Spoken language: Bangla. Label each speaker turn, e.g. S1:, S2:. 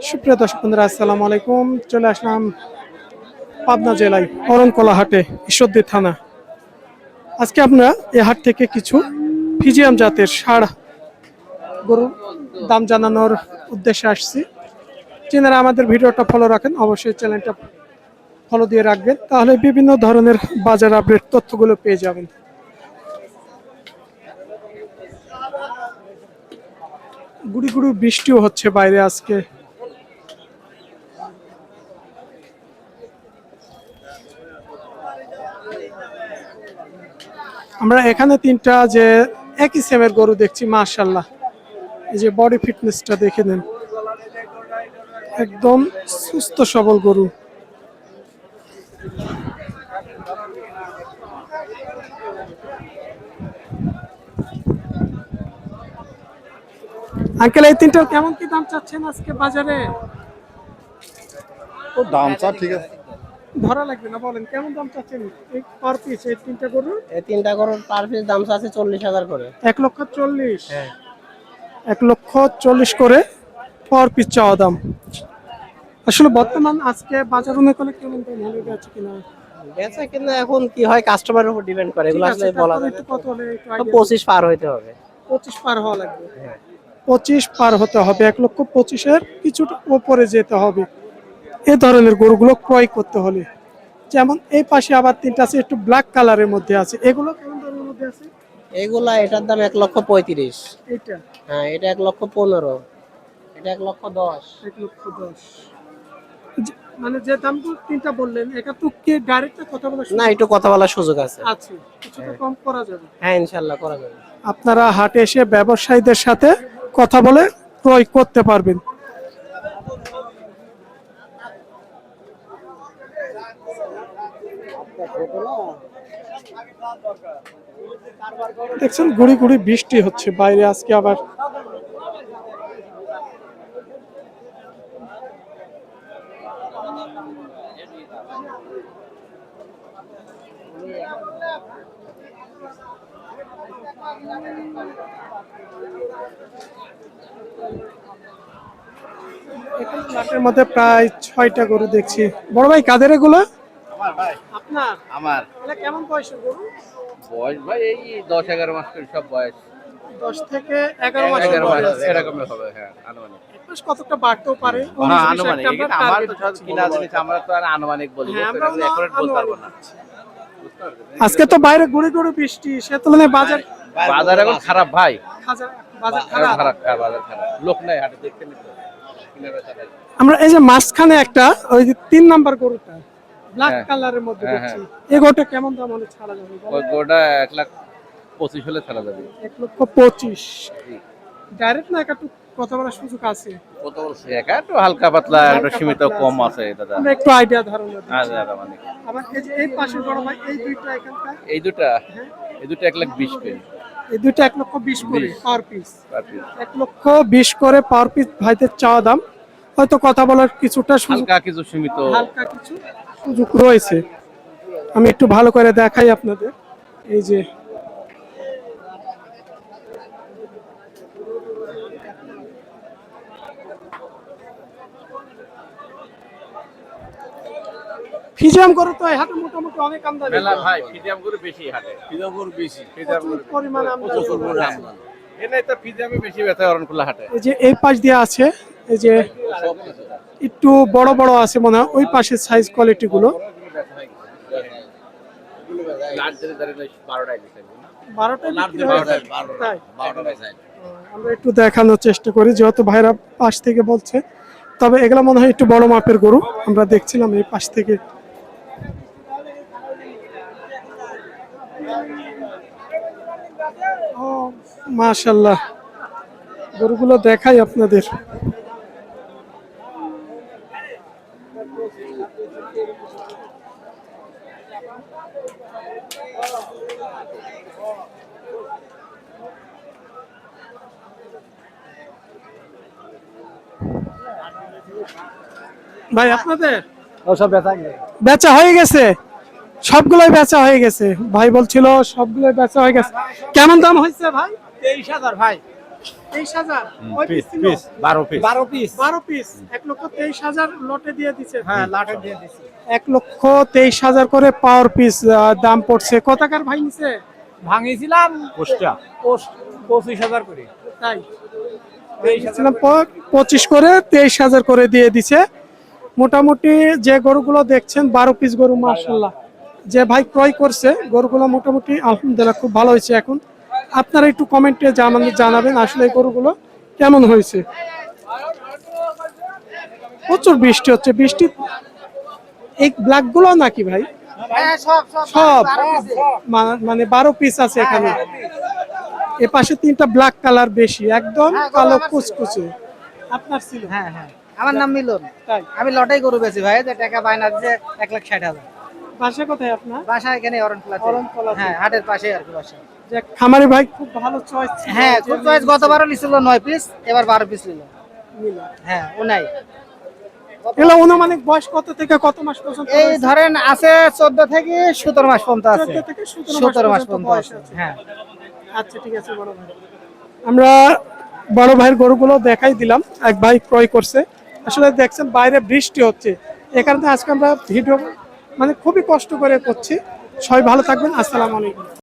S1: সুপ্রিয় দর্শক বন্ধুরা, আসসালামু আলাইকুম। চলে আসলাম পাবনা জেলায় অরণকোলা হাটে, ঈশ্বরদী থানা। আজকে আমরা এই হাট থেকে কিছু ফিজিয়াম জাতের ষাঁড় গরুর দাম জানানোর উদ্দেশ্যে আসছি। যারা আমাদের ভিডিওটা ফলো রাখেন, অবশ্যই চ্যানেলটা ফলো দিয়ে রাখবেন, তাহলে বিভিন্ন ধরনের বাজার আপডেট তথ্যগুলো পেয়ে যাবেন। গুড়ি গুড়ি বৃষ্টিও হচ্ছে বাইরে আজকে। আমরা এখানে তিনটা যে একই সেমের গরু দেখছি, মাশাআল্লাহ। এই যে বডি ফিটনেসটা দেখে নেন, একদম সুস্থ সবল গরু। আঙ্কেল, এই তিনটার কেমন কি দাম চাচ্ছেন আজকে বাজারে?
S2: তো দাম চা ঠিক আছে,
S1: ধরা লাগবে না, বলেন কেমন দাম চাচ্ছেন এই পার পিস এই তিনটা গরু?
S3: এই তিনটা গরুর পার পিস দাম আছে 40,000 করে।
S1: 1,40,000।
S3: হ্যাঁ,
S1: 1,40,000 করে পার পিস চাওয়া দাম। আসলে বর্তমান আজকে বাজার অনুকূলে কেমন দাম হলে যাচ্ছে কিনা?
S3: বেচা কিন্তু এখন কি হয় কাস্টমারের উপর ডিপেন্ড করে, এগুলো
S1: ঠিক আছে,
S3: আসলে বলা
S1: তারপরে
S3: যায়
S1: একটু
S3: না।
S1: কত হলে একটু
S3: তো
S1: idea
S3: 25 পার হইতে হবে।
S1: দিন। 25 পার হওয়া লাগবে।
S3: হ্যাঁ,
S1: 25 পার হতে হবে, 1,25,000 কিছুটা উপরে যেতে হবে এ ধরনের গরুগুলো ক্রয় করতে হলে। যেমন এই পাশে আবার তিনটা আছে একটু ব্ল্যাক কালারের মধ্যে আছে, এগুলো কেমন দামের মধ্যে আছে?
S3: এগুলা এটার দাম 1,35,000।
S1: এইটা
S3: হ্যাঁ, এটা 1,15,000, এটা 1,10,000।
S1: 1,10,000। মানে যে দামগুলো তিনটা বললেন, এটা তো কি ডাইরেক্ট কথা বলা
S3: না, একটু কথা বলার সুযোগ আছে।
S1: আছে, কিছুটা কম করা যাবে।
S3: হ্যাঁ, ইনশাল্লাহ করা যাবে।
S1: আপনারা হাটে এসে ব্যবসায়ীদের সাথে কথা বলে ক্রয় করতে পারবেন। দেখছেন গুড়ি গুড়ি বৃষ্টি হচ্ছে বাইরে আজকে আবার। এখানে লাটের মধ্যে প্রায় 6টা গরু দেখছি। বড় ভাই, কাদের এগুলো?
S4: আমার ভাই,
S1: আপনার?
S4: আমার
S1: এটা কেমন বয়সের গরু?
S4: বয়স ভাই এই 10-11 মাস করে সব বয়স
S1: 10 থেকে 11 মাসের
S4: 11 মাস
S1: বয়স।
S4: এরকমই হবে। হ্যাঁ, আনুমানিক।
S1: বেশ কতটা বাড়তেও পারে।
S4: হ্যাঁ,
S1: 19-20
S4: আনুমানিক।
S1: একটা আমরা
S4: এটা আমার তো
S1: টার্গেট
S4: সব
S1: দিচ্ছি।
S4: কিনা জিনিস, আমরা তো আর আনুমানিক বলি,
S1: হ্যাঁ, আমরা
S4: একুরেট বলতে পারবো না।
S1: আজকে তো বাইরে গুড়ি গুড়ি বৃষ্টি, সে তুলনায় বাজার
S4: বাজার এখন খারাপ ভাই,
S1: বাজার
S4: এখন
S1: খারাপ।
S4: খারাপ, বাজার খারাপ, লোক নাই হাটে দেখতে নিতে। কিনা বেচা নাই।
S1: আমরা এই যে মাঝখানে একটা ওই যে 3 নাম্বার গরুটা ব্ল্যাক
S4: হ্যাঁ।
S1: কালারের মধ্যে
S4: হ্যাঁ,
S1: দেখছি, এই গরুটা কেমন দাম হলে ছাড়া যাবে?
S4: ওই গোটা 1,25,000 হলে ছাড়া যাবে।
S1: 1,25,000 ডাইরেক্ট না একটু কথা বলার সুযোগ আছে?
S4: কত বলছে? একা একটু হালকা পাতলা, একটু সীমিত কম আছে দাদা।
S1: আমরা একটু আইডিয়া ধারণা দিচ্ছি।
S4: আচ্ছা, আনুমানিক।
S1: আবার এই যে এই পাশের বড় ভাই, এই দুইটা এখানকার,
S4: এই দুটা
S1: হ্যাঁ,
S4: এই দুটা 1,20,000 করে
S1: এই দুইটা 1,20,000 করে
S4: 20
S1: পার পিস।
S4: per piece।
S1: 1,20,000 করে পার পিস ভাইদের চাওয়া দাম। হয়তো কথা বলার কিছুটা সুযোগ,
S4: হালকা কিছু সীমিত।
S1: হালকা কিছু সুযোগ রয়েছে। আমি একটু ভালো করে দেখাই আপনাদের। এই যে ফিজিয়াম গরু তো এই হাটে মোটামুটি অনেক আমদানি।
S4: মেলা ভাই, ফিজিয়াম গরু বেশি হাটে। ফিজিয়াম গরু বেশি, ফিজিয়াম
S1: প্রচুর
S4: গরু
S1: পরিমাণে আমদানি।
S4: প্রচুর পরিমাণে আমদানি। এটাই তো ফিজিয়ামে বেশি বেচা অরণকুলা হাটে।
S1: এই যে এই পাশ দিয়ে আছে, এই যে একটু বড় বড় আছে মনে হয়, ওই পাশের সাইজ কোয়ালিটি গুলো।
S4: লাট ধরে ধরে 12টায় দিছে।
S1: 12টায়
S4: লাট
S1: বিক্রি
S4: ধরে
S1: হয়ে যায়।
S4: 12টায়
S1: তাই?
S4: 12টায় বেচা।
S1: আমরা একটু দেখানোর চেষ্টা করি, যেহেতু ভাইরা পাশ থেকে বলছে। তবে এগুলা মনে হয় একটু বড় মাপের গরু, আমরা দেখছিলাম এই পাশ থেকে। ও মাশাআল্লাহ, গরুগুলো দেখাই আপনাদের। ভাই, আপনাদের
S3: সব বেচা গেছে।
S1: বেচা হয়ে গেছে? সবগুলোই বেচা হয়ে গেছে, ভাই বলছিল সবগুলোই বেচা হয়ে গেছে। কেমন দাম হয়েছে ভাই?
S3: 23,000 ভাই।
S1: 23,000 কয়
S4: পিস
S1: পিস ছিল?
S4: পিস 12 পিস
S3: 12 পিস
S1: 12 পিস 1,23,000 লটে দিয়ে দিচ্ছে।
S3: হ্যাঁ লাটে দিয়ে দিছি
S1: 1,23,000 করে পাওয়ার পিস দাম পড়ছে। কত টাকার ভাই নিছে?
S3: ভাঙিয়েছিলাম
S4: কোষ্টা
S3: 25,000 করে
S1: তাই ছিলাম 25 করে 23,000 করে দিয়ে দিছে। মোটামুটি যে গরুগুলো দেখছেন 12 পিস গরু মাশাআল্লাহ যে ভাই ক্রয় করছে গরুগুলো মোটামুটি আলহামদুলিল্লাহ খুব ভালো হয়েছে। এখন আপনারা একটু কমেন্টে জানাবেন আসলে এই গরুগুলো কেমন হয়েছে। প্রচুর বৃষ্টি হচ্ছে, বৃষ্টি এই ব্ল্যাক গুলো নাকি ভাই?
S3: হ্যাঁ সব
S1: সব মানে 12 পিস আছে এখানে। এ পাশে 3টা ব্ল্যাক কালার বেশি, একদম কালো কুচকুচে। আপনার ছিল?
S3: হ্যাঁ আমার নাম মিলন।
S1: তাই
S3: আমি লটাই গরু বেচি ভাই, যে টাকা বায়না দিছে 1,60,000।
S1: বাসা কোথায় আপনার?
S3: বাসা এখানে অরণখোলাতে।
S1: অরণখোলাতে।
S3: হ্যাঁ হাটের পাশে আর কি বাসা।
S1: যে খামারি ভাই খুব ভালো চয়েস ছিল।
S3: হ্যাঁ খুব চয়েস, গতবারও লিছিল 9 পিস, এবার 12 পিস নিল। হ্যাঁ ওনাই।
S1: এগুলো অনুমানিক বয়স কত থেকে কত মাস পর্যন্ত?
S3: এই ধরেন আছে 14 থেকে 17 মাস পর্যন্ত আছে।
S1: 14 থেকে
S3: 17 মাস
S1: পর্যন্ত
S3: পর্যন্ত
S1: বয়স
S3: আছে।
S1: আছে।
S3: হ্যাঁ
S1: আচ্ছা ঠিক আছে বড় ভাই, আমরা বড় ভাইয়ের গরুগুলো দেখাই দিলাম। এক ভাই ক্রয় করছে। আসলে দেখছেন বাইরে বৃষ্টি হচ্ছে, এ কারণে আজকে আমরা ভিডিও মানে খুবই কষ্ট করে করছি। সবাই ভালো থাকবেন, আসসালামু আলাইকুম।